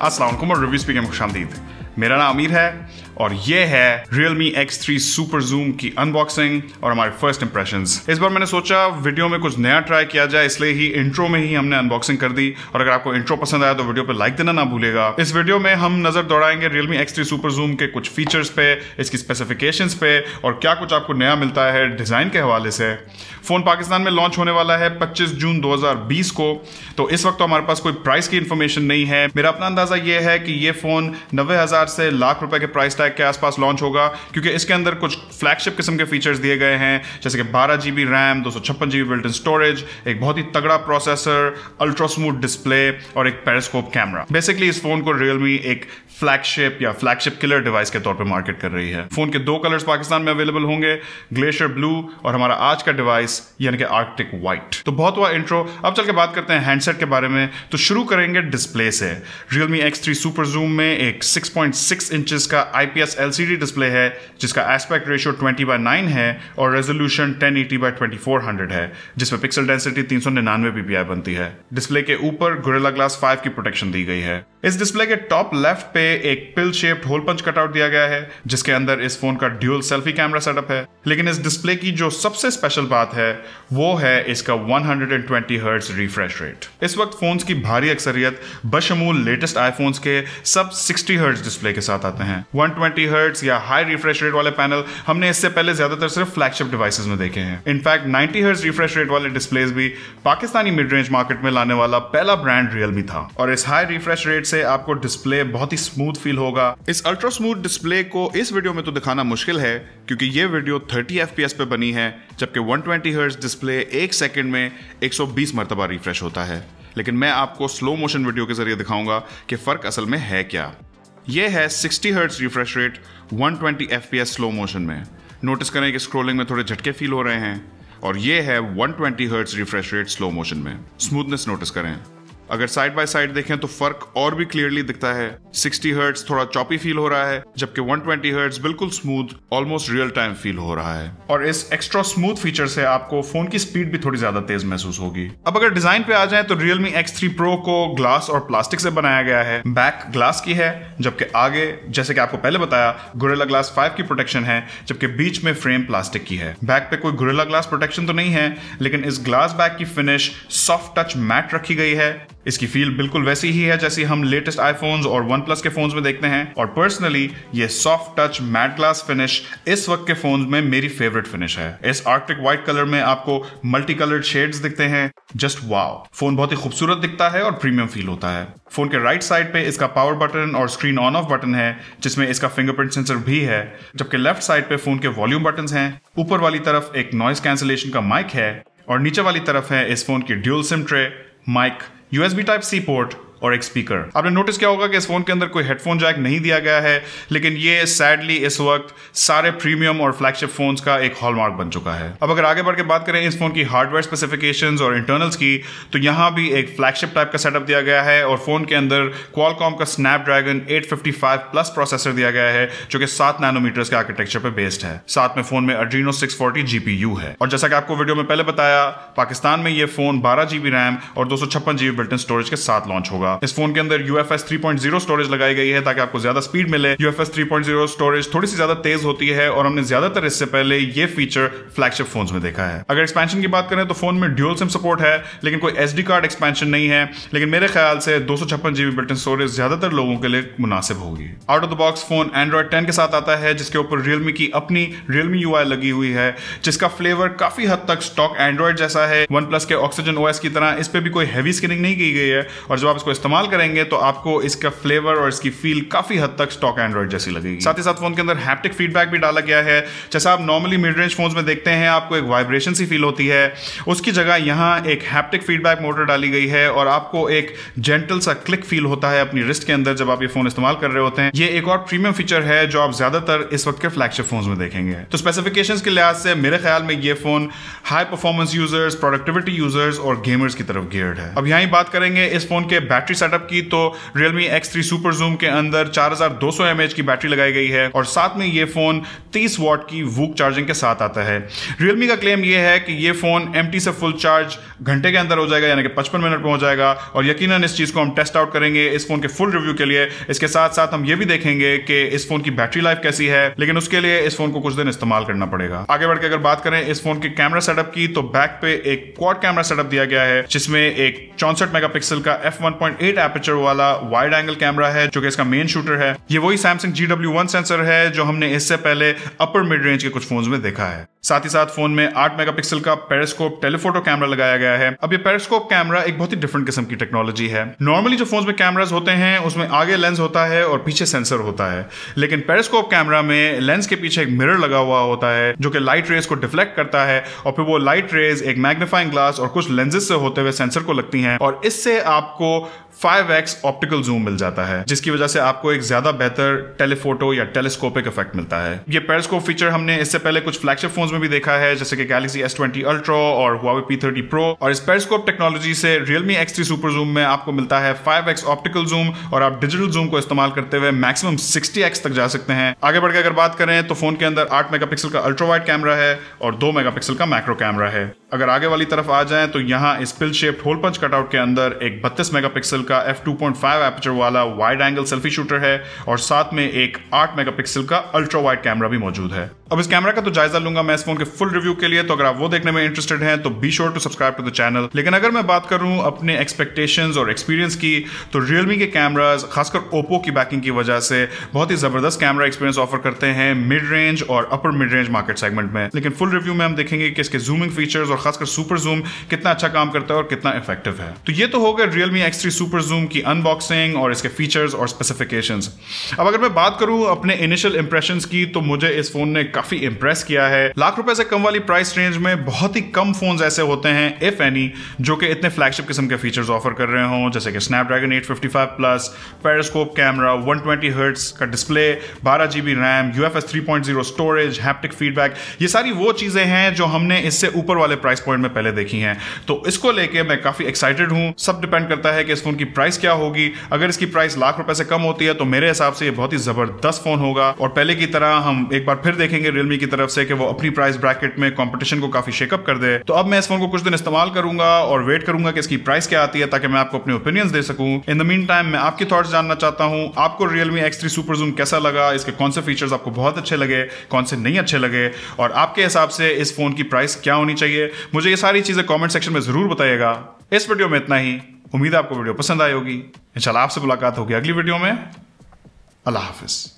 अस्सलाम वालेकुम और रिव्यू स्पीकर में खुशामदीद। मेरा नाम अमीर है और ये है Realme X3 सुपर जूम की अनबॉक्सिंग और हमारे फर्स्ट इंप्रेशंस। इस बार मैंने सोचा वीडियो में कुछ नया ट्राई किया जाए, इसलिए ही इंट्रो में ही हमने अनबॉक्सिंग कर दी। और अगर आपको इंट्रो पसंद आया तो वीडियो पे लाइक देना ना भूलेगा। इस वीडियो में हम नजर दौड़ाएंगे Realme X3 सुपर जूम के कुछ फीचर्स पे, इसकी स्पेसिफिकेशंस पे और क्या कुछ आपको नया मिलता है डिजाइन के हवाले से। फोन पाकिस्तान में लॉन्च होने वाला है 25 जून 2020 को, तो इस वक्त तो हमारे पास कोई प्राइस की इंफॉर्मेशन नहीं है। मेरा अपना अंदाजा ये है कि ये फोन 90,000 से लाख रुपए के प्राइस टैग के आसपास लॉन्च होगा, क्योंकि इसके अंदर कुछ फ्लैगशिप किस्म के फीचर्स दिए गए हैं, जैसे कि 12 GB RAM, 256 GB built in storage, एक बहुत ही तगड़ा प्रोसेसर, अल्ट्रा स्मूथ डिस्प्ले और एक पेरिस्कोप कैमरा। बेसिकली इस फोन को Realme एक फ्लैगशिप या फ्लैगशिप किलर डिवाइस के तौर पे मार्केट कर रही है। फोन के दो कलर्स पाकिस्तान में अवेलेबल होंगे, ग्लेशियर ब्लू और हमारा आज का डिवाइस यानी कि आर्कटिक व्हाइट। तो बहुत हुआ इंट्रो, अब चल के बात करते हैं हैंडसेट के बारे में। तो शुरू करेंगे डिस्प्ले से। Realme X3 सुपर जूम में एक 6.6 इंचेस का IPS LCD डिस्प्ले है, जिसका एस्पेक्ट रेशियो 20:9 है और रेजोल्यूशन 1080x2400 है, जिसमें पिक्सल डेंसिटी 399 ppi बनती है। डिस्प्ले के ऊपर Gorilla Glass 5 की प्रोटेक्शन दी गई है। इस डिस्प्ले के टॉप लेफ्ट पे एक पिल शेप्ड होल पंच कटआउट दिया गया है, जिसके अंदर इस फोन का ड्यूल सेल्फी कैमरा सेटअप है। लेकिन इस डिस्प्ले की जो सबसे स्पेशल बात है वो है इसका 120 हर्ट्ज रिफ्रेश रेट। इस वक्त फोन्स की भारी अक्सरियत बशमूल लेटेस्ट आईफोन्स के सब 60 हर्ट्ज डिस्प्ले के साथ आते हैं। 120 हर्ट्ज या हाई रिफ्रेश रेट वाले पैनल हमने इससे पहले ज्यादातर सिर्फ फ्लैगशिप डिवाइसेस में देखे हैं। इनफैक्ट 90 हर्ट्ज रिफ्रेश रेट वाले डिस्प्लेस भी पाकिस्तानी मिड रेंज मार्केट में लाने वाला पहला ब्रांड Realme था। और इस हाई रिफ्रेश रेट से आपको डिस्प्ले बहुत ही स्मूथ फील होगा। इस अल्ट्रा स्मूथ डिस्प्ले को इस वीडियो में तो दिखाना मुश्किल है, क्योंकि ये वीडियो 30 FPS पे बनी है, जबकि 120 हर्ट्ज डिस्प्ले एक सेकंड में 120 मरतबा रिफ्रेश होता है। लेकिन मैं आपको स्लो मोशन वीडियो के जरिए दिखाऊंगा कि फर्क असल में है क्या। यह है 60 hertz refresh rate 120 FPS slow motion में। नोटिस करें कि स्क्रोलिंग में थोड़े झटके फील हो रहे हैं। और यह है 120 hertz refresh rate slow motion में। स्मूथनेस नोटिस करें। अगर साइड बाय साइड देखें तो फर्क और भी क्लियरली दिखता है। 60 हर्ट्ज थोड़ा चॉपी फील हो रहा है, जबकि 120 हर्ट्ज बिल्कुल smooth, almost real time feel हो रहा है। और इस एक्स्ट्रा स्मूथ फीचर से आपको फोन की स्पीड भी थोड़ी ज्यादा तेज महसूस होगी। अब अगर डिजाइन पे आ जाए तो Realme X3 Pro को ग्लास और प्लास्टिक से बनाया गया है। बैक ग्लास की है, जबकि आगे जैसे कि आपको पहले बताया Gorilla Glass 5 की प्रोटेक्शन है, जबकि बीच में फ्रेम प्लास्टिक की है। बैक पे कोई Gorilla Glass प्रोटेक्शन तो नहीं है, लेकिन इस ग्लास बैक की फिनिश सॉफ्ट टच मैट रखी गई है। इसकी फील बिल्कुल वैसी ही है जैसी हम लेटेस्ट आईफोन्स और OnePlus के फोन्स में देखते हैं। और पर्सनली ये soft touch matte glass finish इस वक्त के फोन्स में मेरी फेवरेट फिनिश है। इस आर्कटिक व्हाइट कलर में आपको मल्टी कलर्ड शेड्स दिखते हैं। जस्ट वाओ, फोन बहुत ही खूबसूरत दिखता है और प्रीमियम फील होता है। फोन के राइट साइड पे इसका पावर बटन और स्क्रीन ऑन ऑफ बटन है, जिसमें इसका फिंगरप्रिंट सेंसर भी है, जबकि लेफ्ट साइड पे फोन के वॉल्यूम बटन हैं। ऊपर वाली तरफ एक नॉइस कैंसिलेशन का माइक है और नीचे वाली तरफ है इस फोन की dual sim tray, mic, USB Type-C port और एक स्पीकर। आपने नोटिस किया होगा कि इस फोन के अंदर कोई हेडफोन जैक नहीं दिया गया है, लेकिन ये सैडली इस वक्त सारे प्रीमियम और फ्लैगशिप फोन्स का एक हॉलमार्क बन चुका है। अब अगर आगे बढ़ के बात करें इस फोन की हार्डवेयर स्पेसिफिकेशंस और इंटरनल्स की, तो यहां भी एक फ्लैगशिप टाइप का सेटअप दिया गया है और फोन के अंदर Qualcomm का Snapdragon 855 प्लस प्रोसेसर दिया गया है, जो कि 7 नैनोमीटर्स के आर्किटेक्चर पे बेस्ड है। साथ में फोन में Adreno 640 GPU है। और जैसा कि आपको वीडियो में पहले बताया, पाकिस्तान में ये फोन 12 GB रैम और 256 GB बिल्ट इन स्टोरेज के साथ लॉन्च होगा। इस फोन के अंदर UFS 3.0 स्टोरेज लगाई गई है ताकि आपको ज्यादा स्पीड मिले। UFS 3.0 स्टोरेज थोड़ी सी ज्यादा तेज होती है और हमने ज्यादातर इससे पहले ये फीचर फ्लैगशिप फोन्स में देखा है। अगर एक्सपेंशन की बात करें तो फोन में ड्यूल सिम सपोर्ट है, लेकिन कोई SD कार्ड एक्सपेंशन नहीं है। लेकिन मेरे ख्याल से 256 GB बिल्ट इन स्टोरेज ज्यादातर लोगों के लिए मुनासिब होगी। Out of the box phone Android 10 के साथ आता है, जिसके ऊपर Realme की अपनी Realme UI लगी हुई है, जिसका फ्लेवर काफी हद तक स्टॉक Android जैसा है। OnePlus के Oxygen OS की तरह इस पे भी कोई हैवी स्किनिंग नहीं की गई है, और जब आप इसको इस्तेमाल करेंगे तो आपको इसका फ्लेवर और इसकी फील काफी हद तक स्टॉक एंड्रॉइड जैसी लगेगी। साथ ही साथ फोन के अंदर हैप्टिक फीडबैक भी डाला गया है। जैसा आप नॉर्मली मिड रेंज फोन्स में देखते हैं, आपको एक वाइब्रेशन सी फील होती है, उसकी जगह यहां एक हैप्टिक फीडबैक मोटर डाली गई है और आपको एक जेंटल सा क्लिक फील होता है अपनी रिस्ट के अंदर जब आप ये फोन इस्तेमाल कर रहे होते हैं। ये एक और प्रीमियम फीचर है जो आप ज्यादातर इस वक्त के फ्लैगशिप फोन्स में देखेंगे। तो स्पेसिफिकेशंस के लिहाज से मेरे ख्याल में ये phone high performance users, productivity users और गेमर्स की तरफ गियर्ड है। अब यहां बात करेंगे इस फोन के बैटरी बैटरी सेटअप की तो Realme X3 सुपर जूम के अंदर 4200 mAh की बैटरी लगाई गई है और साथ में ये फोन 30 वॉट की वूक चार्जिंग के साथ आता है। Realme का क्लेम ये है कि ये फोन एम्प्टी से फुल चार्ज घंटे के अंदर हो जाएगा, यानी कि 55 मिनट में हो जाएगा और यकीनन इस चीज को हम टेस्ट आउट करेंगे इस फोन के फुल रिव्यू के लिए। इसके साथ साथ हम ये भी देखेंगे कि इस फोन की बैटरी लाइफ कैसी है, लेकिन उसके लिए इस फोन को कुछ दिन इस्तेमाल करना पड़ेगा। आगे बढ़ के अगर बात करें इस फोन के कैमरा सेटअप की तो बैक पे एक क्वाड कैमरा सेटअप दिया गया है जिसमें एक 64 मेगापिक्सल का f1.8 एपर्चर वाला वाइड एंगल कैमरा है जो कि इसका मेन शूटर है। ये वही Samsung GW1 सेंसर है जो हमने इससे पहले अपर मिड रेंज के कुछ फोन्स में देखा है। साथ ही साथ फोन में 8 मेगापिक्सल का पेरिस्कोप टेलीफोटो कैमरा लगाया गया है। अब ये पेरिस्कोप कैमरा एक बहुत ही डिफरेंट किस्म की टेक्नोलॉजी है। नॉर्मली जो फोन्स में कैमरास होते हैं उसमें आगे लेंस होता है और पीछे सेंसर होता है, लेकिन पेरिस्कोप कैमरा में लेंस के पीछे एक मिरर लगा हुआ होता है जो कि लाइट रेज को डिफ्लेक्ट करता है और फिर वो लाइट रेज एक मैग्नीफाइंग ग्लास और कुछ लेंसेज से होते हुए सेंसर को लगती हैं और इससे आपको 5x ऑप्टिकल जूम मिल जाता है जिसकी वजह से आपको एक ज्यादा बेहतर टेलीफोटो या टेलीस्कोपिक इफेक्ट मिलता है। ये पेरिस्कोप फीचर हमने इससे पहले कुछ फ्लैगशिप फोन्स में भी देखा है जैसे कि Galaxy S20 Ultra और Huawei P30 Pro, और इस पेरिस्कोप टेक्नोलॉजी से Realme X3 सुपर जूम में आपको मिलता है 5x ऑप्टिकल जूम और आप डिजिटल जूम को इस्तेमाल करते हुए मैक्सिमम 60x तक जा सकते हैं। आगे बढ़कर अगर बात करें तो फोन के अंदर 8 मेगापिक्सल का अल्ट्रा वाइड कैमरा है और 2 मेगापिक्सल का मैक्रो कैमरा है। अगर आगे वाली तरफ आ जाएं तो यहाँ इस पिल शेप्ड होल पंच कटआउट के अंदर एक 32 मेगापिक्सल का f2.5 एपर्चर वाला वाइड एंगल सेल्फी शूटर है और साथ में एक 8 मेगापिक्सल का अल्ट्रा वाइड कैमरा भी मौजूद है। अब इस कैमरा का तो जायजा लूंगा मैं इस फोन के फुल रिव्यू के लिए, तो अगर आप वो देखने में इंटरेस्टेड हैं तो be sure to subscribe to the channel. लेकिन अगर मैं बात करूं अपने एक्सपेक्टेशंस और एक्सपीरियंस की तो Realme के कैमरास खासकर Oppo की बैकिंग की वजह से बहुत ही जबरदस्त कैमरा एक्सपीरियंस ऑफर करते हैं मिड रेंज और upper mid range market segment में। लेकिन फुल रिव्यू में हम देखेंगे कि इसके जूमिंग फीचर्स और खासकर सुपर जूम कितना अच्छा काम करता है और कितना इफेक्टिव है। तो ये तो हो गया Realme X3 सुपर जूम की अनबॉक्सिंग और इसके फीचर्स और स्पेसिफिकेशंस। अब अगर मैं बात करूं अपने इनिशियल इंप्रेशंस की तो मुझे इस फोन ने काफी इंप्रेस किया है। लाख रुपए से कम वाली प्राइस रेंज में बहुत ही कम फोन्स ऐसे होते हैं इफ एनी जो कि इतने फ्लैगशिप किस्म के फीचर्स ऑफर कर रहे हों, जैसे कि Snapdragon 855 plus, periscope camera, 120 hertz का display, 12 GB RAM, UFS 3.0 storage, haptic feedback, ये सारी वो चीजें हैं जो हमने इससे ऊपर वाले प्राइस पॉइंट में पहले देखी हैं। तो इसको लेके मैं काफी एक्साइटेड हूं। सब डिपेंड करता है कि इस फोन की प्राइस क्या होगी। अगर इसकी प्राइस लाख रुपए से कम होती है तो मेरे हिसाब से ये बहुत ही जबरदस्त फोन होगा और पहले की तरह हम एक बार फिर देखेंगे Realme की तरफ से कि वो अपनी प्राइस ब्रैकेट में कंपटीशन को काफी शेकअप कर दे। तो अब मैं इस फोन को कुछ दिन इस्तेमाल करूंगा और वेट करूंगा कि इसकी प्राइस क्या आती है ताकि मैं आपको अपने ओपिनियंस दे सकूं। इन द मीन टाइम मैं आपकी थॉट्स जानना चाहता हूं, आपको Realme X3 सुपर जूम कैसा लगा, इसके कौन से फीचर्स आपको बहुत अच्छे लगे, कौन से नहीं अच्छे लगे और आपके हिसाब से इस फोन की प्राइस क्या होनी चाहिए। मुझे ये सारी चीजें कमेंट सेक्शन में जरूर बताइएगा। इस वीडियो में इतना ही। उम्मीद है आपको वीडियो पसंद आई होगी। इंशाल्लाह आपसे मुलाकात होगी अगली वीडियो में। अल्लाह हाफिज।